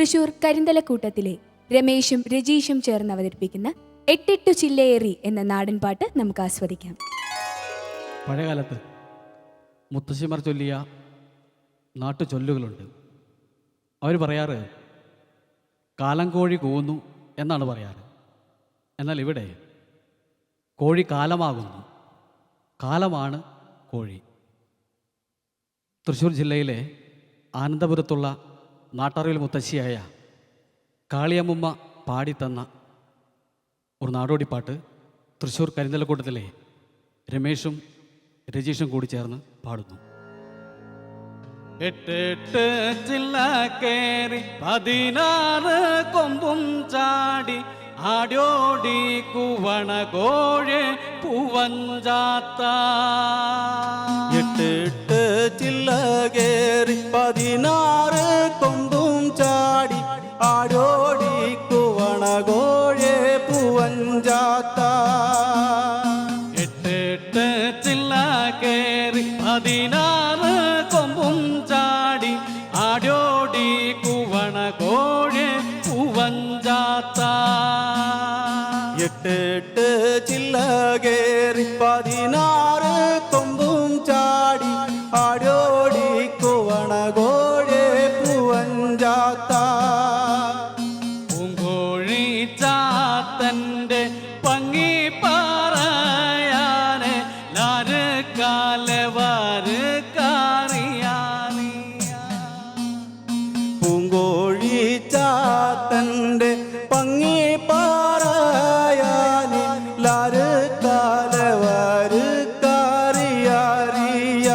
തൃശൂർ കരിന്തലക്കൂട്ടത്തിലെ രമേശും രജീഷും ചേർന്ന് അവതരിപ്പിക്കുന്ന എട്ടെട്ടു ചില്ലയേറി എന്ന നാടൻ പാട്ട് നമുക്ക് ആസ്വദിക്കാം. പഴയകാലത്ത് മുത്തശ്ശിമാർ ചൊല്ലിയ നാട്ടു ചൊല്ലുകളുണ്ട്. അവർ പറയാറ് കാലം കോഴി കൂവുന്നു എന്നാണ് പറയാറ്. എന്നാൽ ഇവിടെ കോഴി കാലമാകുന്നു, കാലമാണ് കോഴി. തൃശ്ശൂർ ജില്ലയിലെ ആനന്ദപുരത്തുള്ള നാട്ടറിവിൽ മുത്തശ്ശിയായ കാളിയമ്മുമ്മ പാടിത്തന്ന ഒരു നാടോടിപ്പാട്ട് തൃശ്ശൂർ കരിന്തലക്കൂട്ടത്തിലെ രമേശും രജീഷും കൂടി ചേർന്ന് പാടുന്നു. എട്ടെട്ട് ചില്ല കേറി 16 കൊമ്പും ചാടി ആടോടി കൂവണ കോഴെ പൂവഞ്ചാത്ത. എട്ടെട്ട് ചില്ല കേറി 16 കൊമ്പും ചാടി ആടോടി കൂവണ കോഴെ പൂവഞ്ചാത്ത. എട്ടെട്ട് ചില്ല കേറി 16 കൊമ്പും ചാടി ആടോടി കൂവണ കോഴെ പൂവഞ്ചാത്ത. എട്ടെട്ട് ചില്ല കേറി 16 കൊമ്പും ചാടി ആടോടി കൂവണ കോഴെ പൂവഞ്ചാത്ത. പൂങ്കോഴി ചാത്തന്റെ പങ്ങി പറയാന് ലാര് കാലവാര് കാറിയാറിയ. പൂങ്കോഴി ചാത്തന്റെ പങ്ങി പറയാന് ലാര് കാലവാര് കാറിയാറിയ.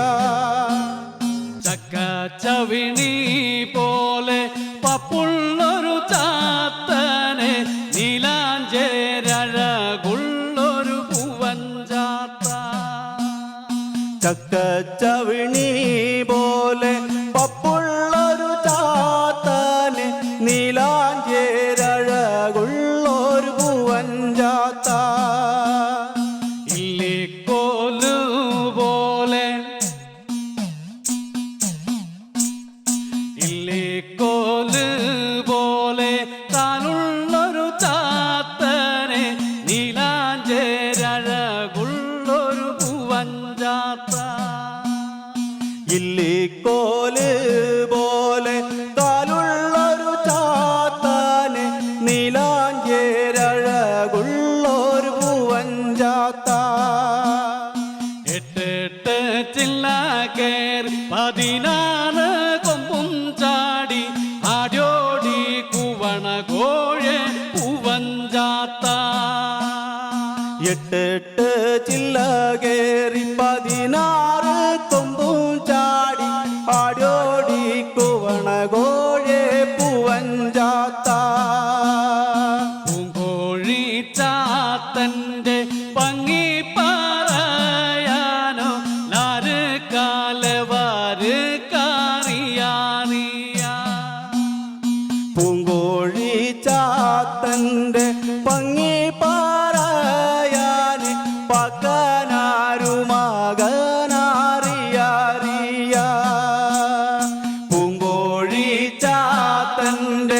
ചക്ക ചവിണി പോലെ പപ്പുള്ളൊരു ചാത്തന് നീലാഞ്ചേരഴകുള്ളൊരു പൂവഞ്ചാത്ത. ചക്കച്ചവിണി പോലെ പപ്പുള്ളൊരു ചാത്തന് നീലാഞ്ചേരഴകുള്ളൊരു പൂവഞ്ചാത്ത. ഇല്ലിക്കോലു പോലെ ഇല്ലിക്കോല് പോലെ താനുള്ളൊരു ചാത്തന് നീലാഞ്ചേരഴകുള്ളൊരു പൂവഞ്ചാത്ത. ഇല്ലിക്കോല് പോലെ കാലുള്ളൊരു ചാത്തന് നീലാഞ്ചേരഴകുള്ളൊരു പൂവഞ്ചാത്ത. എട്ടെട്ട് ചില്ല കേറി 16 കൊമ്പും ചാടി ആടോടി കൂവണ കോഴെ പൂവഞ്ചാത്ത. എട്ടെട്ട് ചില്ല കേറി 16 കൊമ്പും ചാടി ആടോടി കൂവണ കോഴെ പൂവഞ്ചാത്ത. പൂങ്കോഴി ചാത്തന്റെ പങ്ങി പറയാനോ ലാര് കാലവാര് കാറിയാറിയ. പൂങ്കോഴി ചാത്തന്റെ പങ്ങി പറയാന് പക്കനാരുമകനാറിയാറിയ. പൂങ്കോഴി ചാത്തന്റെ